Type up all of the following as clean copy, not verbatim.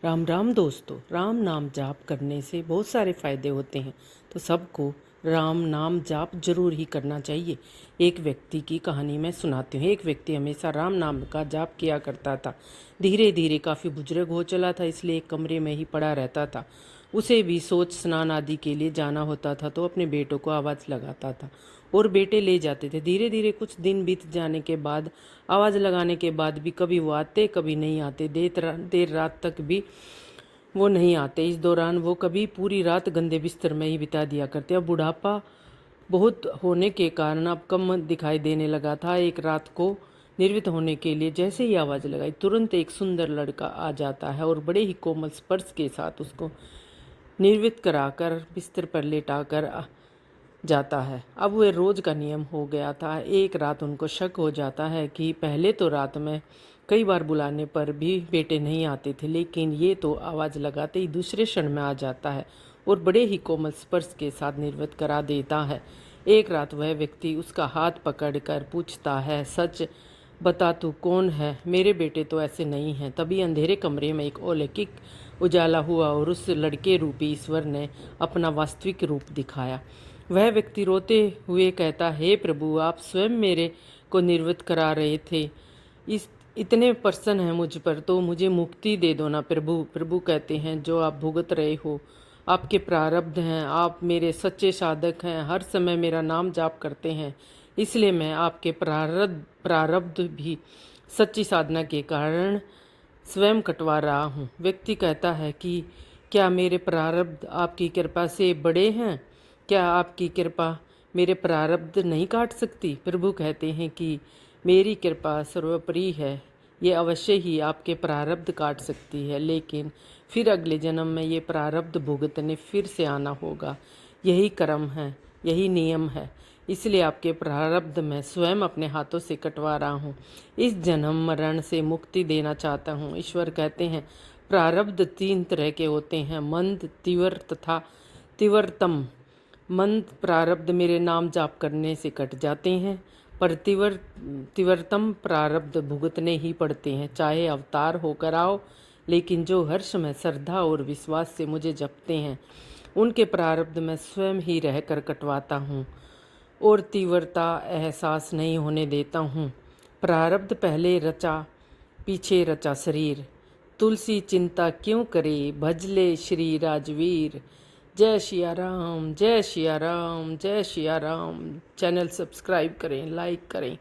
राम राम दोस्तों, राम नाम जाप करने से बहुत सारे फायदे होते हैं। तो सबको राम नाम जाप जरूर ही करना चाहिए। एक व्यक्ति की कहानी मैं सुनाती हूँ। एक व्यक्ति हमेशा राम नाम का जाप किया करता था। धीरे धीरे काफ़ी बुजुर्ग हो चला था, इसलिए एक कमरे में ही पड़ा रहता था। उसे भी सोच स्नान आदि के लिए जाना होता था, तो अपने बेटों को आवाज़ लगाता था और बेटे ले जाते थे। धीरे धीरे कुछ दिन बीत जाने के बाद, आवाज़ लगाने के बाद भी कभी वो आते कभी नहीं आते। देर रात तक भी वो नहीं आते। इस दौरान वो कभी पूरी रात गंदे बिस्तर में ही बिता दिया करते। अब बुढ़ापा बहुत होने के कारण अब कम दिखाई देने लगा था। एक रात को निर्वित होने के लिए जैसे ही आवाज़ लगाई, तुरंत एक सुंदर लड़का आ जाता है और बड़े ही कोमल स्पर्श के साथ उसको निर्वित कराकर बिस्तर पर लेटाकर जाता है। अब वह रोज का नियम हो गया था। एक रात उनको शक हो जाता है कि पहले तो रात में कई बार बुलाने पर भी बेटे नहीं आते थे, लेकिन ये तो आवाज़ लगाते ही दूसरे क्षण में आ जाता है और बड़े ही कोमल स्पर्श के साथ निर्वत करा देता है। एक रात वह व्यक्ति उसका हाथ पकड़कर पूछता है, सच बता तू कौन है? मेरे बेटे तो ऐसे नहीं हैं। तभी अंधेरे कमरे में एक अलौकिक उजाला हुआ और उस लड़के रूपी ईश्वर ने अपना वास्तविक रूप दिखाया। वह व्यक्ति रोते हुए कहता, हे प्रभु, आप स्वयं मेरे को निर्वृत करा रहे थे। इस इतने प्रसन्न हैं मुझ पर, तो मुझे मुक्ति दे दो ना प्रभु। प्रभु कहते हैं, जो आप भुगत रहे हो आपके प्रारब्ध हैं। आप मेरे सच्चे साधक हैं, हर समय मेरा नाम जाप करते हैं, इसलिए मैं आपके प्रारब्ध भी सच्ची साधना के कारण स्वयं कटवा रहा हूँ। व्यक्ति कहता है कि क्या मेरे प्रारब्ध आपकी कृपा से बड़े हैं? क्या आपकी कृपा मेरे प्रारब्ध नहीं काट सकती? प्रभु कहते हैं कि मेरी कृपा सर्वोपरि है, ये अवश्य ही आपके प्रारब्ध काट सकती है, लेकिन फिर अगले जन्म में ये प्रारब्ध भुगतने फिर से आना होगा। यही कर्म है, यही नियम है, इसलिए आपके प्रारब्ध मैं स्वयं अपने हाथों से कटवा रहा हूँ। इस जन्म मरण से मुक्ति देना चाहता हूँ। ईश्वर कहते हैं, प्रारब्ध 3 तरह के होते हैं, मंद, तीव्र तथा तीव्रतम। मंद प्रारब्ध मेरे नाम जाप करने से कट जाते हैं, पर तीव्रतम प्रारब्ध भुगतने ही पड़ते हैं, चाहे अवतार होकर आओ। लेकिन जो हर समय श्रद्धा और विश्वास से मुझे जपते हैं, उनके प्रारब्ध मैं स्वयं ही रहकर कटवाता हूँ और तीव्रता एहसास नहीं होने देता हूँ। प्रारब्ध पहले रचा, पीछे रचा शरीर। तुलसी चिंता क्यों करे, भजले श्री राजवीर। जय सिया राम, जय सिया राम, जय सिया राम। चैनल सब्सक्राइब करें, लाइक करें।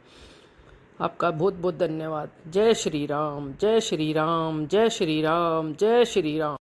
आपका बहुत बहुत धन्यवाद। जय श्री राम, जय श्री राम, जय श्री राम, जय श्री राम।